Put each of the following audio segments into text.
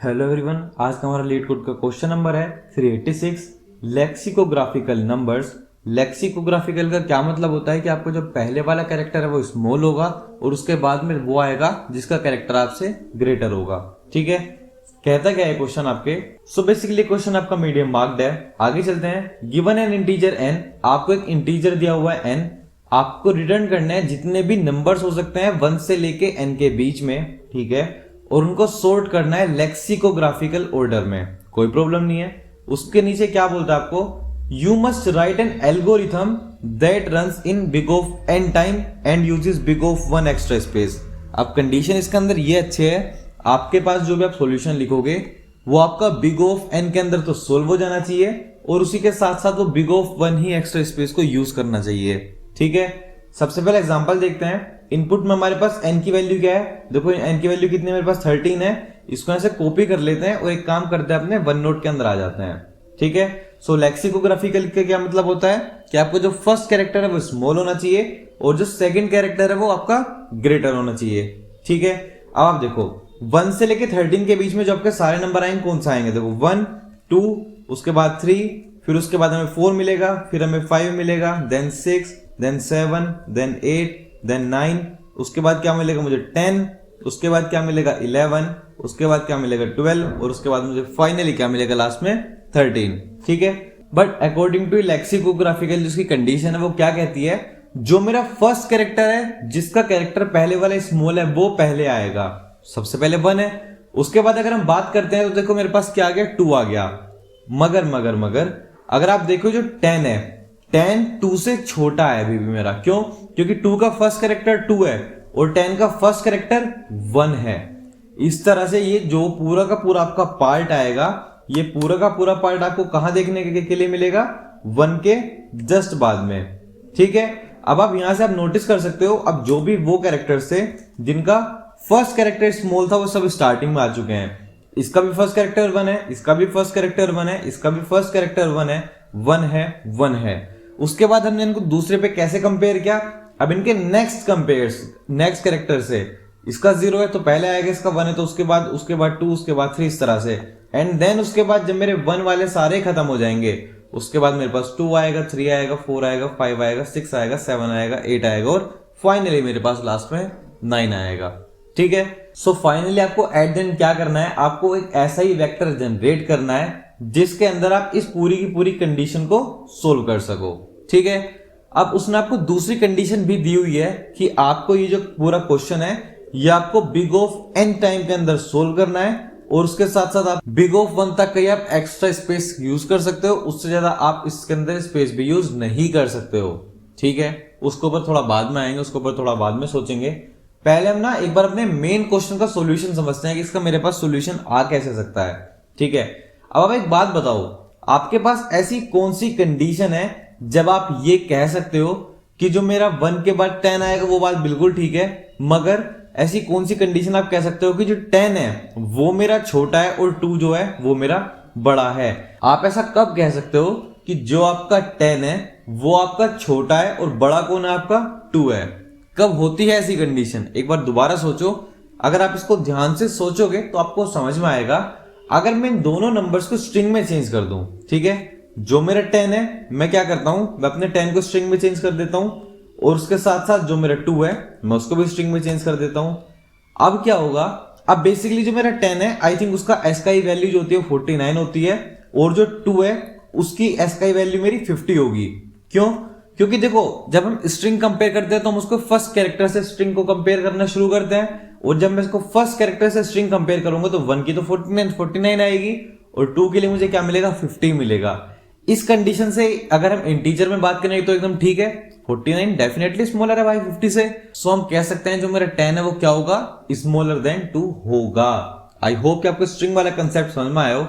Hello everyone, आज का हमारा लीड कोड का क्वेश्चन नंबर है 386 लेक्सिकोग्राफिकल नंबर्स। लेक्सिकोग्राफिकल का क्या मतलब होता है कि आपको जो पहले वाला कैरेक्टर है वो स्मॉल होगा और उसके बाद में वो आएगा जिसका कैरेक्टर आपसे ग्रेटर होगा। ठीक है, कहता क्या है क्वेश्चन आपके। सो बेसिकली क्वेश्चन आपका मीडियम मार्क्ड है। आगे चलते हैं। गिवन एन इंटीजर एन, आपको एक इंटीजर दिया हुआ है एन, आपको रिटर्न करना है जितने भी नंबर्स हो सकते हैं 1 से लेके एन के बीच में। ठीक है, और उनको सॉर्ट करना है लेक्सिकोग्राफिकल ऑर्डर में। कोई प्रॉब्लम नहीं है। उसके नीचे क्या बोलता है आपको, you must write an algorithm that runs in big of n time and uses big of 1 extra space. अब कंडीशन इसके अंदर ये अच्छे है, आपके पास जो भी आप सॉल्यूशन लिखोगे वो आपका बिग ऑफ एन के अंदर तो सोल्व हो जाना चाहिए और उसी के साथ साथ वो big of 1 he extra space को यूज करना चाहिए। ठीक है, सबसे पहले एग्जांपल देखते हैं। इनपुट में हमारे पास n की वैल्यू क्या है, देखो n की वैल्यू कितनी है, मेरे पास 13 है। इसको ऐसे कॉपी कर लेते हैं और एक काम करते हैं, अपने वन नोट के अंदर आ जाते हैं। ठीक है, सो लेक्सिकोग्राफिकल का क्या मतलब होता है कि आपको जो फर्स्ट कैरेक्टर है वो स्मॉल होना चाहिए और जो सेकंड कैरेक्टर है वो आपका ग्रेटर होना चाहिए। ठीक है, अब आप देखो 1 से लेके 13 के बीच में जो आपके सारे नंबर आएंगे कौन सा आएंगे, देखो 1 2, उसके बाद 3, फिर उसके बाद हमें 4 मिलेगा, फिर हमें 5 मिलेगा, देन 6, देन 7, देन 8, देन 9, उसके बाद क्या मिलेगा मुझे 10, उसके बाद क्या मिलेगा 11, उसके बाद क्या मिलेगा 12 और उसके बाद मुझे फाइनली क्या मिलेगा लास्ट में 13। ठीक है, बट अकॉर्डिंग टू लेक्सिकोग्राफिकल जिसकी कंडीशन है वो क्या कहती है, जो मेरा फर्स्ट कैरेक्टर है जिसका कैरेक्टर पहले वाला स्मॉल है वो पहले आएगा। सबसे पहले 1 है, उसके बाद अगर हम बात करते हैं तो देखो मेरे पास क्या आ गया, 2 आ गया। मगर अगर आप देखो जो 10 है, 10 2 से छोटा है अभी भी मेरा। क्यों? क्योंकि 2 का फर्स्ट कैरेक्टर 2 है और 10 का फर्स्ट कैरेक्टर 1 है। इस तरह से ये जो पूरा का पूरा आपका पार्ट आएगा, ये पूरा का पूरा पार्ट आपको कहां देखने के लिए मिलेगा, 1 के जस्ट बाद में। ठीक है, अब आप यहां से आप नोटिस कर सकते हो, अब जो भी वो कैरेक्टर्स थे जिनका फर्स्ट कैरेक्टर स्मॉल था वो सब स्टार्टिंग में आ चुके हैं। इसका भी फर्स्ट कैरेक्टर 1 है, इसका भी फर्स्ट कैरेक्टर 1 है, इसका भी फर्स्ट कैरेक्टर 1 है, 1 है, 1 है। उसके बाद हमने इनको दूसरे पे कैसे कंपेयर किया, अब इनके नेक्स्ट कैरेक्टर से इसका 0 है तो पहले आएगा, इसका 1 है तो उसके बाद 2, उसके बाद 3, इस तरह से। एंड देन उसके बाद जब मेरे 1 वाले सारे खत्म हो जाएंगे उसके बाद मेरे पास 2 आएगा, 3 आएगा, 4 आएगा, 5 आएगा, 6 आएगा, 7 आएगा, 8 आएगा और फाइनली मेरे पास लास्ट में 9 आएगा। ठीक है, सो फाइनली आपको एट द एंड क्या करना है, आपको एक ऐसा ही वेक्टर जनरेट करना है जिसके अंदर आप इस पूरी की पूरी कंडीशन को सोल्व कर सको। ठीक है, अब उसने आपको दूसरी कंडीशन भी दी हुई है कि आपको ये जो पूरा क्वेश्चन है ये आपको बिग ऑफ एन टाइम के अंदर सोल्व करना है और उसके साथ साथ आप बिग ऑफ 1 तक का आप एक्स्ट्रा स्पेस यूज कर सकते हो, उससे ज्यादा आप इसके अंदर स्पेस भी यूज नहीं कर सकते हो। ठीक है, उसके ऊपर थोड़ा बाद में आएंगे, उसके ऊपर थोड़ा बाद में सोचेंगे। पहले हम ना एक बार अपने मेन क्वेश्चन का सॉल्यूशन समझते हैं कि इसका मेरे पास सॉल्यूशन आ कैसे सकता है। ठीक है, अब आप एक बात बताओ, आपके पास ऐसी कौन सी कंडीशन है जब आप ये कह सकते हो कि जो मेरा 1 के बाद 10 आएगा वो बात बिल्कुल ठीक है, मगर ऐसी कौन सी कंडीशन आप कह सकते हो कि जो 10 है वो मेरा छोटा है और 2 जो है वो मेरा बड़ा है। आप ऐसा कब कह सकते हो कि जो आपका 10 है वो आपका छोटा है और बड़ा कौन है, आपका 2 है। कब होती है ऐसी कंडीशन, एक बार दोबारा सोचो। अगर आप इसको ध्यान से सोचोगे तो आपको समझ में आएगा। अगर मैं इन दोनों नंबर्स को स्ट्रिंग में चेंज कर दूं, ठीक है, जो मेरा 10 है मैं क्या करता हूं, मैं अपने 10 को स्ट्रिंग में चेंज कर देता हूं और उसके साथ साथ जो मेरा 2 है मैं उसको भी स्ट्रिंग में चेंज कर देता हूं। अब क्या होगा, अब बेसिकली जो मेरा 10 है आई थिंक उसका एस का वैल्यू जो होती है 49 होती है और जो 2 है उसकी एस का वैल्यू मेरी 50 होगी। क्यों? क्योंकि देखो जब हम स्ट्रिंग कंपेयर करते हैं तो हम उसको फर्स्ट कैरेक्टर से स्ट्रिंग को कंपेयर करना शुरू करते हैं और जब मैं इसको फर्स्ट कैरेक्टर से स्ट्रिंग कंपेयर करूंगा तो 1 की तो 49 आएगी और 2 के लिए मुझे क्या मिलेगा, 50 मिलेगा। इस कंडीशन से अगर हम इंटीजर में बात करें तो एकदम ठीक है, 49 डेफिनेटली स्मॉलर है भाई 50 से। सो हम कह सकते हैं जो मेरा 10 है वो क्या होगा, स्मॉलर देन 2 होगा। आई होप कि आपको स्ट्रिंग वाला कंसेप्ट समझ में आया हो।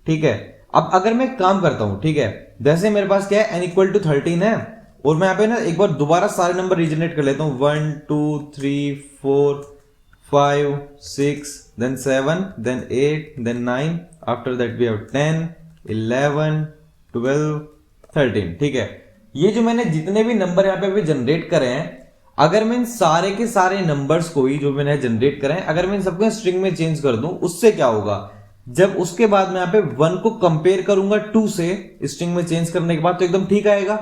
ठीक है, अब अगर मैं काम करता हूं, ठीक है, जैसे मेरे पास क्या है n इक्वल टू 13 है और मैं यहाँ पे ना एक बार दोबारा सारे नंबर रीजनरेट कर लेता हूँ, 1 2 3 4 5 6 then 7 then 8 then 9, after that we have 10 11 12 13। ठीक है, ये जो मैंने जितने भी नंबर यहाँ पे भी जनरेट करे हैं, अगर मैं इन सारे के सारे नंबर्स को ही जो मैंने जनरेट करे हैं अगर मैं इन सबको स्ट्रिंग में चेंज कर दूं, उससे क्या होगा, जब उसके बाद मैं यहाँ पे 1 को कंपेयर करूंगा 2 से स्ट्रिंग में चेंज करने के बाद तो एकदम ठीक आएगा,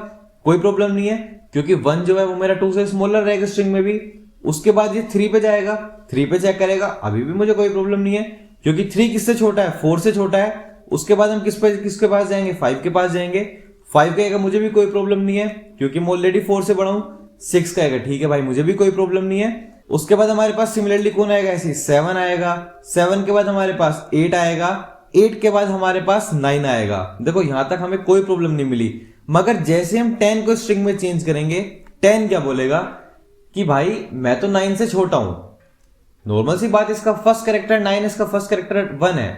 कोई प्रॉब्लम नहीं है, क्योंकि 1 जो है वो मेरा 2 से स्मॉलर रहेगा स्ट्रिंग में भी। उसके बाद ये 3 पे जाएगा, 3 पे चेक करेगा, अभी भी मुझे कोई प्रॉब्लम नहीं है, क्योंकि 3 किससे छोटा है, 4 से छोटा है। उसके बाद हम किसके पास जाएंगे, 5 के पास जाएंगे। 5 कहेगा मुझे भी कोई प्रॉब्लम नहीं है, क्योंकि मैं ऑलरेडी 4 से बड़ा हूं। 6 कहेगा ठीक है भाई, मुझे भी कोई प्रॉब्लम नहीं है। उसके बाद हमारे पास सिमिलरली कौन आएगा, ऐसे 7 आएगा। 7 के बाद हमारे पास 8 आएगा। 8 के बाद हमारे पास 9 आएगा। देखो यहां तक हमें कोई प्रॉब्लम नहीं मिली, मगर जैसे हम 10 को स्ट्रिंग में चेंज करेंगे, 10 क्या बोलेगा कि भाई मैं तो 9 से छोटा हूं। नॉर्मल सी बात, इसका फर्स्ट कैरेक्टर 9 है, इसका फर्स्ट कैरेक्टर 1 है,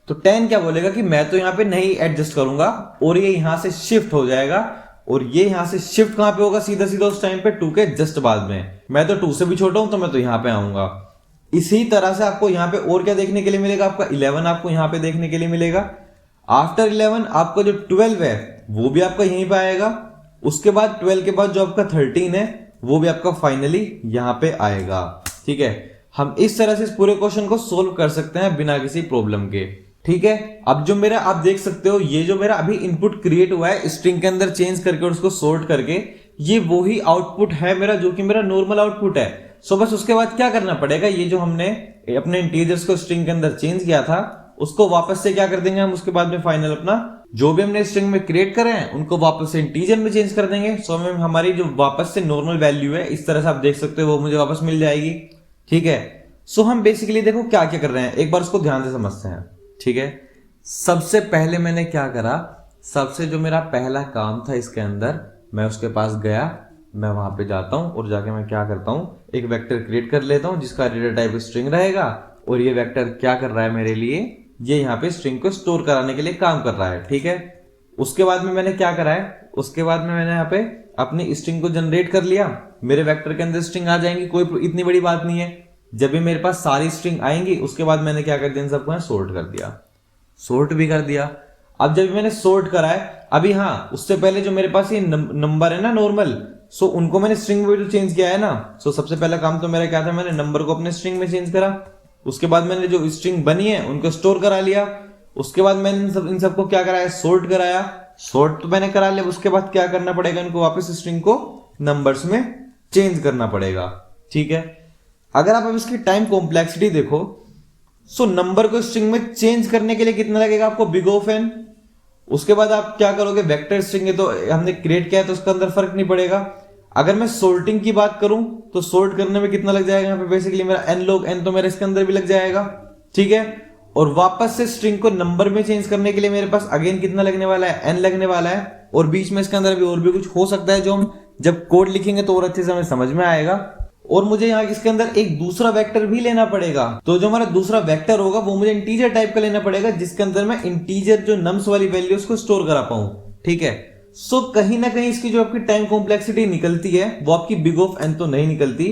तो 10 क्या बोलेगा कि मैं तो यहां पे नहीं एडजस्ट करूंगा और ये यहां से शिफ्ट हो जाएगा। और ये यहां से शिफ्ट कहां पे होगा, सीधा सीधा उस टाइम पे 2 के जस्ट बाद में। मैं तो 2 से भी छोटा हूं, तो मैं तो यहां पे आऊंगा। इसी तरह से आपको यहां पे और क्या देखने के लिए मिलेगा, आपका 11 आपको यहां पे देखने के लिए मिलेगा। आफ्टर 11 आपका जो 12 है वो भी आपका यहीं पे आएगा। उसके बाद 12 के बाद जो आपका 13 है वो भी आपका फाइनली यहां पे आएगा। ठीक है, हम इस तरह से इस पूरे क्वेश्चन को सोल्व कर सकते हैं बिना किसी प्रॉब्लम के। ठीक है, अब जो मेरा आप देख सकते हो, ये जो मेरा अभी इनपुट क्रिएट हुआ है स्ट्रिंग के अंदर चेंज करके और उसको सॉर्ट करके, ये वही आउटपुट है मेरा, जो कि मेरा नॉर्मल आउटपुट है। सो बस उसके बाद क्या करना पड़ेगा, ये जो हमने अपने इंटीजर्स को स्ट्रिंग के अंदर चेंज किया था उसको वापस से क्या कर देंगे हम, उसके बाद में फाइनल अपना जो भी हमने स्ट्रिंग में क्रिएट करे हैं उनको वापस से इंटीजर में चेंज कर देंगे। सो हमें हमारी जो वापस से नॉर्मल वैल्यू है, इस तरह से आप देख सकते हो, वो मुझे वापस मिल जाएगी। ठीक है, सो हम बेसिकली देखो क्या क्या कर रहे हैं, एक बार उसको ध्यान से समझते हैं। ठीक है, सबसे पहले मैंने क्या करा, सबसे जो मेरा पहला काम था इसके अंदर, मैं उसके पास गया, मैं वहां पे जाता हूं और जाके मैं क्या करता हूं, एक वेक्टर क्रिएट कर लेता हूं जिसका डेटा टाइप स्ट्रिंग रहेगा। और ये वेक्टर क्या कर रहा है मेरे लिए, ये यहाँ पे स्ट्रिंग को स्टोर कराने के लिए काम कर रहा है। ठीक है, उसके बाद में मैंने क्या करा है, उसके बाद में मैंने यहाँ पे अपनी स्ट्रिंग को जनरेट कर लिया। मेरे वेक्टर के अंदर स्ट्रिंग आ जाएंगी, कोई इतनी बड़ी बात नहीं है। जब भी मेरे पास सारी स्ट्रिंग आएंगी, उसके बाद मैंने क्या कर दिया, इन सबको सोर्ट कर दिया, सोर्ट भी कर दिया। अब जब मैंने सोर्ट करा है, अभी हाँ उससे पहले जो मेरे पास ये नंबर है ना नॉर्मल, सो उनको मैंने स्ट्रिंग में तो चेंज किया है ना। सो सबसे पहला काम तो मेरा क्या था, मैंने नंबर को अपने स्ट्रिंग में चेंज करा। उसके बाद मैंने जो स्ट्रिंग बनी है उनको स्टोर करा लिया। उसके बाद मैंने इन सबको क्या कराया, सोर्ट कराया। सोर्ट तो मैंने करा लिया, उसके बाद क्या करना पड़ेगा, इनको वापस स्ट्रिंग को नंबर्स में चेंज करना पड़ेगा। ठीक है, अगर आप अब इसकी टाइम कॉम्प्लेक्सिटी देखो, सो नंबर को स्ट्रिंग में चेंज करने के लिए कितना लगेगा आपको, बिग ऑफ एन। उसके बाद आप क्या करोगे, वेक्टर स्ट्रिंग है तो हमने क्रिएट किया है तो उसके अंदर फर्क नहीं पड़ेगा। अगर मैं सोर्टिंग की बात करूं तो सोर्ट करने में कितना लग जाएगा, यहाँ पे बेसिकली मेरा एन लॉग एन तो मेरा इसके अंदर भी लग जाएगा। ठीक है, और वापस से स्ट्रिंग को नंबर में चेंज करने के लिए मेरे पास अगेन कितना लगने वाला है, एन लगने वाला है। और बीच में इसके अंदर भी और भी कुछ हो सकता है जो हम जब कोड लिखेंगे तो और अच्छे से हमें समझ में आएगा। और मुझे यहाँ इसके अंदर एक दूसरा वेक्टर भी लेना पड़ेगा, तो जो हमारा दूसरा वेक्टर होगा वो मुझे इंटीजर टाइप का लेना पड़ेगा, जिसके अंदर मैं इंटीजर जो नम्स वाली वैल्यू उसको स्टोर करा पाऊं। ठीक है, सो कहीं ना कहीं इसकी जो आपकी टाइम कॉम्प्लेक्सिटी निकलती है वो आपकी बिग ऑफ एन तो नहीं निकलती।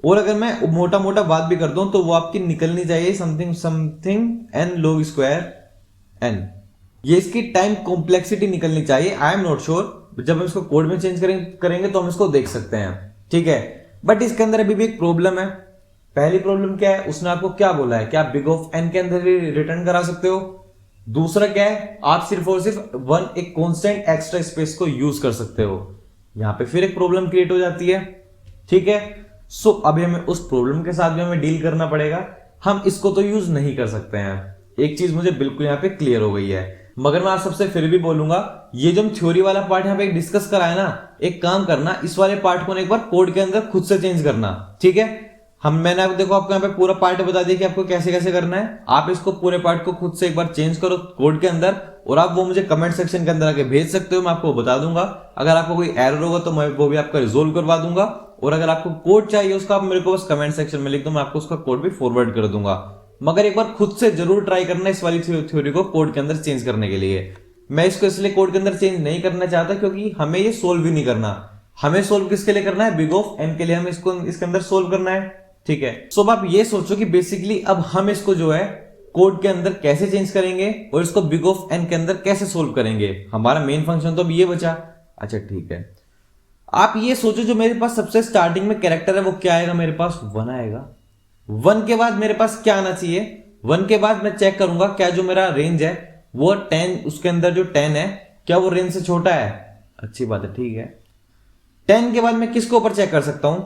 और अगर मैं मोटा मोटा बात भी कर दूं तो वो आपकी निकलनी चाहिए something something n log square n. ये इसकी टाइम कॉम्प्लेक्सिटी निकलनी चाहिए। आई एम नॉट श्योर, जब हम इसको कोड में चेंज करेंगे तो हम इसको देख सकते हैं। ठीक है, बट इसके अंदर अभी भी एक प्रॉब्लम है। पहली प्रॉब्लम क्या है, उसने आपको क्या बोला है कि आप बिग ऑफ एन के अंदर ही रिटर्न करा सकते हो। दूसरा क्या है, आप सिर्फ और सिर्फ वन एक कांस्टेंट एक्स्ट्रा स्पेस को यूज कर सकते हो। यहां पे फिर एक प्रॉब्लम क्रिएट हो जाती है। ठीक है, सो अभी हमें उस प्रॉब्लम के साथ भी हमें डील करना पड़ेगा। हम इसको तो यूज नहीं कर सकते हैं, एक चीज मुझे बिल्कुल यहां पे क्लियर हो गई है। मगर मैं आप सबसे फिर भी बोलूंगा, ये जो हम थ्योरी वाला पार्ट यहाँ पे डिस्कस करा है ना, एक काम करना, इस वाले पार्ट को एक बार कोड के अंदर खुद से चेंज करना। ठीक है, मैंने आप देखो आपको यहाँ पे पूरा पार्ट बता दिया कि आपको कैसे कैसे करना है। आप इसको पूरे पार्ट को खुद से एक बार चेंज करो कोड के अंदर, और आप वो मुझे कमेंट सेक्शन के अंदर आके भेज सकते हो, मैं आपको बता दूंगा। अगर आपको कोई एरर होगा तो मैं वो भी आपका रिजोल्व करवा दूंगा। और अगर आपको कोड चाहिए उसका, आप मेरे को बस कमेंट सेक्शन में लिख दो, मैं आपको उसका कोड भी फॉरवर्ड कर दूंगा। मगर एक बार खुद से जरूर ट्राई करना इस वाली थ्योरी को कोड के अंदर चेंज करने के लिए। मैं इसको इसलिए कोड के अंदर चेंज नहीं करना चाहता क्योंकि हमें ये सोल्व भी नहीं करना। हमें सोल्व किसके लिए करना है, बिग ऑफ एन के लिए हमें इसको इसके अंदर सोल्व करना है। ठीक है, सो अब आप ये सोचो कि बेसिकली अब हम इसको जो है कोड के अंदर कैसे चेंज करेंगे और इसको बिग ऑफ एन के अंदर कैसे सोल्व करेंगे। हमारा मेन फंक्शन तो अब ये बचा। अच्छा ठीक है, आप ये सोचो जो मेरे पास सबसे स्टार्टिंग में कैरेक्टर है वो क्या आएगा, मेरे पास 1 आएगा। 1 के बाद मेरे पास क्या आना चाहिए, 1 के बाद मैं चेक करूंगा क्या जो मेरा रेंज है वो 10, उसके अंदर जो 10 है क्या वो रेंज से छोटा है। अच्छी बात है, ठीक है। 10 के बाद मैं किसके ऊपर चेक कर सकता हूं?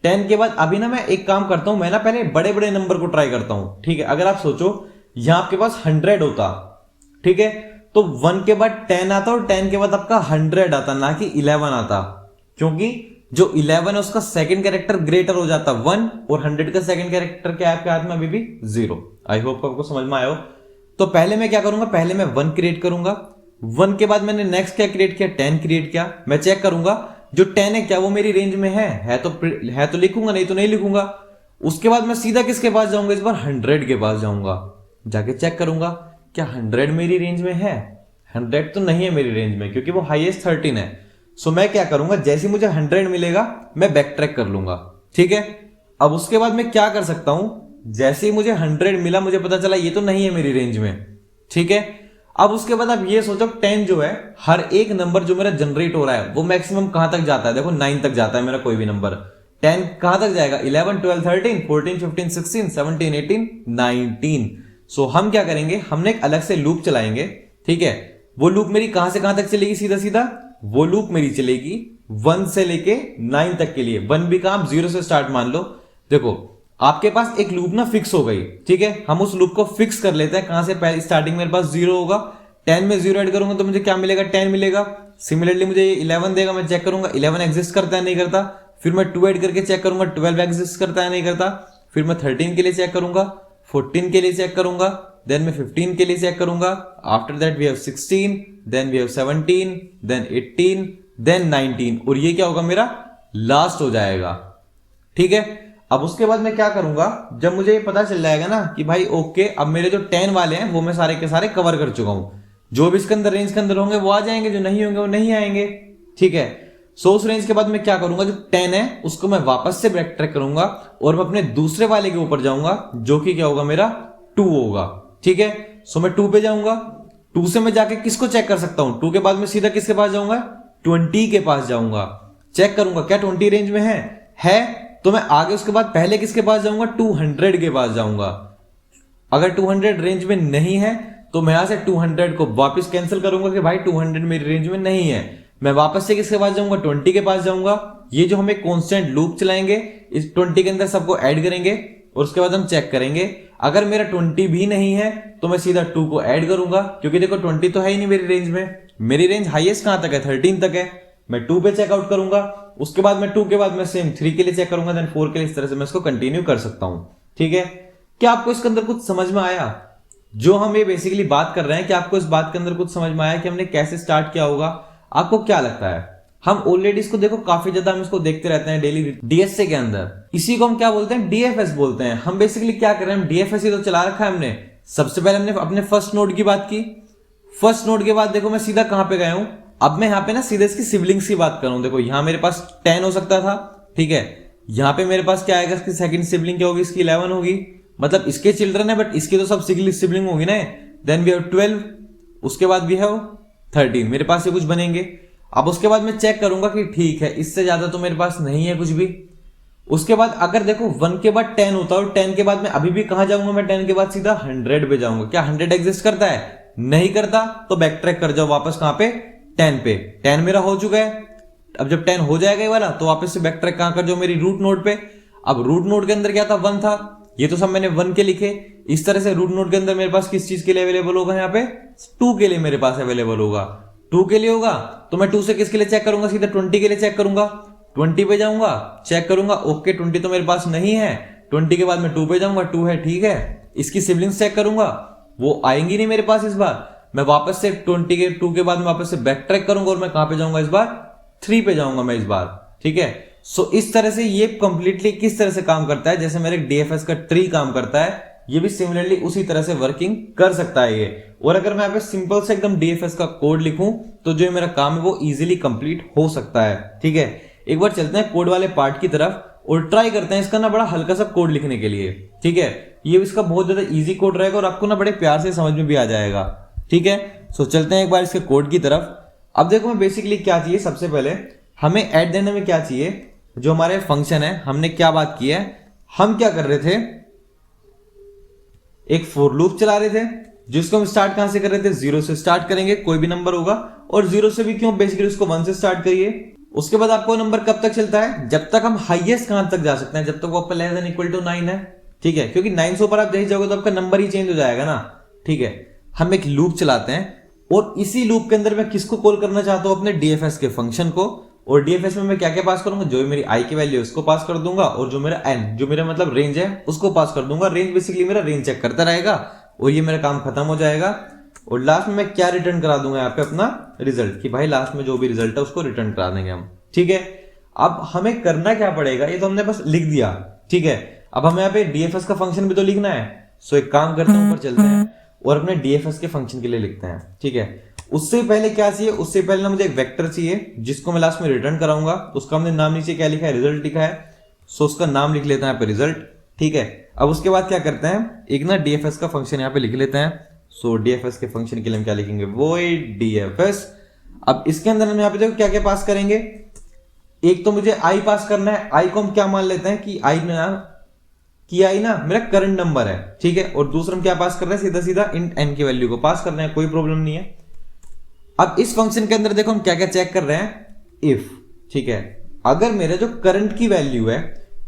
10 के बाद अभी ना मैं एक काम करता हूं, मैं ना पहले बड़े बड़े नंबर को ट्राई करता हूं, ठीक है। अगर आप सोचो यहां आपके पास 100 होता, ठीक है, तो 1 के बाद 10 आता और 10 के बाद आपका 100 आता, ना कि 11 आता, क्योंकि जो 11 है उसका सेकंड कैरेक्टर ग्रेटर हो जाता 1 और 100 का सेकंड कैरेक्टर क्या है आपके हाथ में अभी भी 0। आई होप आपको समझ में आया हो। तो पहले मैं क्या करूंगा, पहले मैं 1 क्रिएट करूंगा। 1 के बाद मैंने नेक्स्ट क्या क्रिएट किया, 10 क्रिएट किया। मैं चेक करूंगा जो 10 है क्या वो मेरी रेंज में है तो लिखूंगा, नहीं तो नहीं लिखूंगा। उसके बाद मैं सीधा किसके पास जाऊंगा, इस बार 100 के पास जाऊंगा, जाके चेक करूंगा क्या 100 मेरी रेंज में है। 100 तो नहीं है मेरी रेंज में क्योंकि वो हाईएस्ट 13 है। सो मैं क्या करूंगा, जैसे मुझे 100 मिलेगा मैं बैक ट्रैक कर लूंगा, ठीक है। अब उसके बाद मैं क्या कर सकता हूं, जैसे ही मुझे 100 मिला मुझे पता चला ये तो नहीं है मेरी रेंज में, ठीक है। अब उसके बाद आप ये सोचो 10 जो है, हर एक नंबर जो मेरा जनरेट हो रहा है वो मैक्सिमम कहां तक जाता है, देखो 9 तक जाता है मेरा कोई भी नंबर। 10 कहां तक जाएगा, 11 12 13 14 15 16 17 18 19। सो हम क्या करेंगे, हमने एक अलग से लूप चलाएंगे, ठीक है। वो लूप मेरी कहां से कहां तक चलेगी, सीधा सीधा वो लूप मेरी चलेगी 1 से लेके 9 तक के लिए। 1 भी काम 0 से स्टार्ट मान लो। देखो आपके पास एक लूप ना फिक्स हो गई, ठीक है। हम उस लूप को फिक्स कर लेते हैं, कहां से, पहले स्टार्टिंग मेरे पास 0 होगा, 10 में 0 ऐड करूंगा तो मुझे क्या मिलेगा, 10 मिलेगा। सिमिलरली मुझे 11 देगा, मैं चेक करूंगा 11 एग्जिस्ट करता है नहीं करता। फिर मैं 2 ऐड करके चेक करूंगा 12 एग्जिस्ट करता है नहीं करता। फिर मैं 13 के लिए चेक करूंगा, 14 के लिए चेक करूंगा, देन मैं 15 के लिए चेक करूंगा। After that we have 16, then we have 17, then 18, then 19, और ये क्या होगा मेरा लास्ट हो जाएगा, ठीक है। अब उसके बाद मैं क्या करूंगा, जब मुझे ये पता चल जाएगा ना कि भाई ओके अब मेरे जो 10 वाले हैं वो मैं सारे के सारे कवर कर चुका हूं, जो भी इसके अंदर रेंज के अंदर होंगे वो आ जाएंगे, जो नहीं होंगे वो नहीं आएंगे, ठीक है। सो उस रेंज के बाद मैं क्या करूंगा, जो 10 है उसको मैं वापस से बैक ट्रैक करूंगा और मैं अपने दूसरे वाले के ऊपर जाऊंगा जो कि क्या होगा मेरा 2 होगा, ठीक है। सो मैं 2 पे जाऊंगा, 2 से मैं जाके किसको चेक कर सकता हूं, 2 के बाद मैं सीधा किसके पास जाऊंगा, 20 के पास जाऊंगा, चेक करूंगा क्या 20 रेंज में है तो मैं आगे उसके बाद पहले किसके पास जाऊंगा, 200 के पास जाऊंगा। अगर 200 रेंज में नहीं है तो मैं यहां से 200 को वापस कैंसिल करूंगा कि भाई 200 मेरी रेंज में नहीं है। मैं वापस से किसके पास जाऊंगा, 20 के पास जाऊंगा। ये जो हम एक कांस्टेंट लूप चलाएंगे, इस 20 के अंदर सबको ऐड करेंगे और उसके बाद हम चेक करेंगे। अगर मेरा 20 भी नहीं है तो मैं सीधा 2 को ऐड करूंगा, क्योंकि देखो 20 तो है ही नहीं मेरी रेंज में, मेरी रेंज हाईएस्ट कहां तक है, 13 तक है। मैं 2 पे चेकआउट करूंगा, उसके बाद मैं 2 के बाद मैं सेम 3 के लिए चेक करूंगा, देन 4 के लिए, इस तरह से मैं इसको कंटिन्यू कर सकता हूं, ठीक है। क्या आपको इसके अंदर कुछ समझ में आया, जो हम ये बेसिकली बात कर रहे हैं, कि आपको इस बात के अंदर कुछ समझ में आया कि हमने कैसे स्टार्ट किया होगा? आपको क्या लगता है? हम ऑलरेडी इसको देखो काफी ज्यादा हम इसको देखते रहते हैं डेली डीएसए के अंदर। इसी को हम क्या बोलते हैं, डीएफएस बोलते हैं। हम बेसिकली क्या कर रहे हैं, डीएफएस ही तो चला रखा है हमने। सबसे पहले हमने अपने फर्स्ट नोड की बात की, फर्स्ट नोड के बाद देखो मैं सीधा कहां पे गया हूं, अब मैं यहां पे ना सीधे इसकी सिबलिंग्स की बात कर रहा हूं। देखो यहां मेरे पास 10 हो सकता था, ठीक है। यहां पे मेरे पास क्या आएगा, इसकी सेकंड सिबलिंग क्या होगी, इसकी 11 होगी, मतलब इसके चिल्ड्रन है बट इसकी तो सब सिबलिंग होगी ना। देन वी हैव 12, उसके बाद वी हैव 13, मेरे पास ये कुछ बनेंगे। अब उसके बाद मैं चेक करूंगा कि ठीक है इससे ज्यादा तो मेरे पास नहीं है कुछ भी। उसके बाद अगर देखो 1 के बाद 10 होता है और 10 के बाद मैं अभी भी कहां जाऊंगा, मैं 10 के बाद सीधा 100 पे जाऊंगा। क्या 100 एग्जिस्ट करता है? नहीं करता, तो बैक ट्रैक कर जाओ वापस कहां पे, 10 पे। 10 मेरा हो चुका है। अब जब 10 हो जाएगा ये वाला तो वापस से बैक ट्रैक कहां कर जाओ, मेरी रूट नोड पे। अब रूट नोड के अंदर क्या था, 1 था, ये तो सब मैंने 1 के लिखे। इस तरह से रूट नोड के अंदर मेरे पास किस चीज के लिए अवेलेबल होगा, यहाँ पे 2 के लिए मेरे पास अवेलेबल होगा। 2 के लिए होगा तो मैं 2 से किसके लिए चेक करूंगा, सीधा 20 के लिए चेक करूंगा। 20 पे जाऊंगा, चेक करूंगा, ओके 20 तो मेरे पास नहीं है। 20 के बाद मैं 2 पे जाऊंगा, 2 है, ठीक है। इसकी सिबलिंग्स चेक करूंगा, वो आएंगी नहीं मेरे पास इस बार। मैं वापस से 2 के बाद मैं वापस से बैक ट्रैक करूंगा और मैं कहां पे जाऊंगा इस बार, 3 पे जाऊंगा मैं इस बार, ठीक है। सो इस तरह से ये कंप्लीटली किस तरह से काम करता है, जैसे मेरे डीएफएस का ट्री काम करता है, ये भी सिमिलरली उसी तरह से वर्किंग कर सकता है ये। और अगर मैं यहाँ पे सिंपल से एकदम डीएफएस का कोड लिखूं तो जो मेरा काम है वो इजीली कंप्लीट हो सकता है, ठीक है। एक बार चलते हैं कोड वाले पार्ट की तरफ और ट्राई करते हैं इसका ना बड़ा हल्का सा कोड लिखने के लिए, ठीक है। ये इसका बहुत ज्यादा इजी कोड रहेगा और आपको ना बड़े प्यार से समझ में भी आ जाएगा, ठीक है। सो चलते हैं एक बार इसके कोड की तरफ। अब देखो मैं बेसिकली क्या चाहिए, सबसे पहले हमें ऐड देने में क्या चाहिए, जो हमारे फंक्शन है हमने क्या बात की है, हम क्या कर रहे थे, एक फॉर लूप चला रहे थे, जिसको हम स्टार्ट कहां से कर रहे थे, 0 से स्टार्ट करेंगे, कोई भी नंबर होगा, और 0 से भी क्यों, बेसिकली उसको 1 से स्टार्ट करिए। उसके बाद आपको नंबर कब तक चलता है, जब तक हम हाईएस्ट कहां तक जा सकते हैं, जब तक वो आपका लेस देन इक्वल टू 9 है, ठीक है, क्योंकि 9 से ऊपर आप जैसे जाओगे तो आपका नंबर ही चेंज हो जाएगा ना, ठीक है। हम एक लूप चलाते हैं और इसी लूप के अंदर मैं किसको कॉल करना चाहता हूं, अपने डीएफएस के फंक्शन को, और डीएफएस में मैं क्या क्या पास करूंगा, जो मेरी आई की वैल्यू है उसको पास कर दूंगा, और जो मेरा एन, जो मेरा मतलब रेंज है उसको पास कर दूंगा। रेंज बेसिकली मेरा रेंज चेक करता रहेगा और ये मेरा काम खत्म हो जाएगा। और लास्ट में मैं क्या रिटर्न करा दूंगा यहाँ पे, अपना रिजल्ट, कि भाई लास्ट में जो भी रिजल्ट है उसको रिटर्न करा देंगे हम, ठीक है। अब हमें करना क्या पड़ेगा, ये तो हमने बस लिख दिया, ठीक है। अब हमें यहाँ पे डीएफएस का फंक्शन भी तो लिखना है। सो एक काम करते हैं, ऊपर चलते हैं और अपने डीएफएस के फंक्शन के लिए लिखते हैं, ठीक है। उससे पहले क्या चाहिए, उससे पहले ना मुझे एक वेक्टर चाहिए जिसको मैं लास्ट में रिटर्न कराऊंगा। उसका हमने नाम नीचे क्या लिखा है, रिजल्ट लिखा है, सो उसका नाम लिख लेते हैं यहाँ पे रिजल्ट, ठीक है। अब उसके बाद क्या करते हैं, एक ना डीएफएस का फंक्शन यहाँ पे लिख लेते हैं। सो डीएफएस के फंक्शन के लिए हम क्या लिखेंगे, वॉइड डीएफएस। अब इसके अंदर हम यहाँ पे देखो क्या क्या पास करेंगे, एक तो मुझे आई पास करना है। आई को हम क्या मान लेते हैं कि आई ना मेरा करंट नंबर है, ठीक है। और दूसरा हम क्या पास कर रहे हैं, सीधा सीधा इंट एन की वैल्यू को पास कर रहे हैं, कोई प्रॉब्लम नहीं है। अब इस फंक्शन के अंदर देखो हम क्या क्या चेक कर रहे हैं, इफ, ठीक है, अगर मेरा जो करंट की वैल्यू है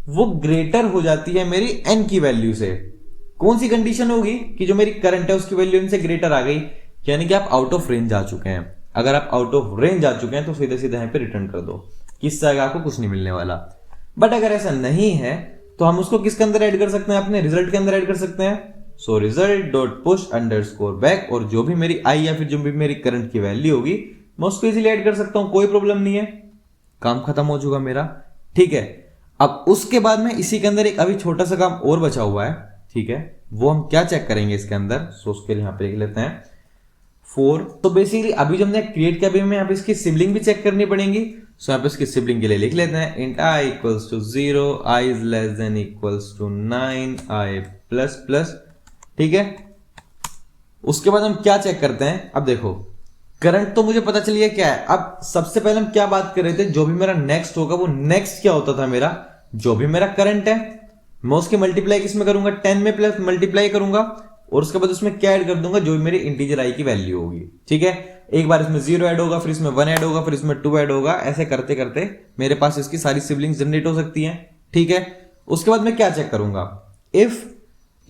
वो ग्रेटर हो जाती है मेरी एन की वैल्यू से, कौन सी कंडीशन होगी कि जो मेरी करंट है उसकी वैल्यू इनसे ग्रेटर आ गई, यानी कि आप आउट ऑफ रेंज आ चुके हैं। अगर आप आउट ऑफ रेंज आ चुके हैं तो सीधे सीधे यहाँ पे रिटर्न कर दो, किससे आगे आपको कुछ नहीं मिलने वाला। बट अगर ऐसा नहीं है तो हम उसको किसके अंदर ऐड कर सकते हैं, अपने रिजल्ट के अंदर ऐड कर सकते हैं। So result dot push underscore back, और जो भी मेरी आई या फिर जो भी मेरी करंट की वैल्यू होगी मैं उसको इजीली ऐड कर सकता हूं, कोई प्रॉब्लम नहीं है, काम खत्म हो चुका मेरा, ठीक है। अब उसके बाद में इसी के अंदर एक अभी छोटा सा काम और बचा हुआ है, ठीक है, वो हम क्या चेक करेंगे इसके अंदर। सो उसके लिए यहां पे लिख लेते हैं 4। तो बेसिकली अभी जो हमने क्रिएट किया, अभी हमें यहाँ पे इसकी सिबलिंग भी चेक करनी पड़ेगी। सो यहाँ पे इसकी सिबलिंग के लिए लिख लेते हैं int i equals to 0, i is less than equals to 9, i plus plus, ठीक है। उसके बाद हम क्या चेक करते हैं, अब देखो करंट तो मुझे पता चलिए क्या है। अब सबसे पहले हम क्या बात कर रहे थे, जो भी मेरा नेक्स्ट होगा वो नेक्स्ट क्या होता था, मेरा जो भी मेरा करंट है मैं उसकी मल्टीप्लाई किसमें करूंगा, 10 में प्लस मल्टीप्लाई करूंगा, और उसके बाद उसमें क्या ऐड कर दूंगा, जो भी मेरी इंटीजर आई की वैल्यू होगी, ठीक है। एक बार इसमें 0 ऐड होगा, फिर इसमें 1 ऐड होगा, फिर इसमें 2 ऐड होगा, ऐसे करते करते मेरे पास इसकी सारी सिबलिंग्स जनरेट हो सकती हैं, ठीक है। उसके बाद मैं क्या चेक करूंगा, इफ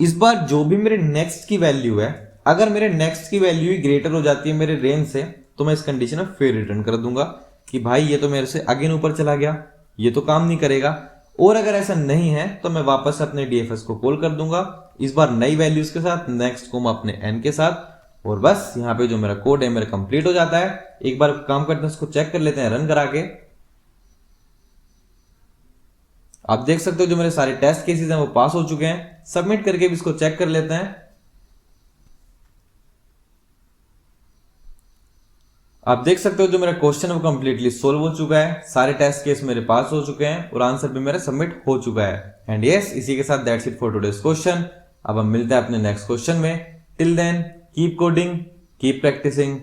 इस बार जो भी मेरे नेक्स्ट की वैल्यू है, अगर मेरे नेक्स्ट की वैल्यू ही ग्रेटर हो जाती है मेरे रेंज से, तो मैं इस कंडीशन में फिर रिटर्न कर दूंगा कि भाई ये तो मेरे से अगेन ऊपर चला गया, ये तो काम नहीं करेगा। और अगर ऐसा नहीं है तो मैं वापस अपने डीएफएस को कॉल कर दूंगा, इस बार नई वैल्यूज के साथ, नेक्स्ट को मैं अपने एन के साथ, और बस यहाँ पे जो मेरा कोड है मेरा कंप्लीट हो जाता है। एक बार काम करते हैं, उसको चेक कर लेते हैं रन करा के। आप देख सकते हो जो मेरे सारे टेस्ट केसेस हैं वो पास हो चुके हैं। सबमिट करके भी इसको चेक कर लेते हैं। आप देख सकते हो जो मेरा क्वेश्चन है वो कंप्लीटली सोल्व हो चुका है, सारे टेस्ट केस मेरे पास हो चुके हैं और आंसर भी मेरा सबमिट हो चुका है। एंड यस, इसी के साथ that's it for today's question. अब हम मिलते हैं अपने नेक्स्ट क्वेश्चन में। Till then keep coding, keep practising.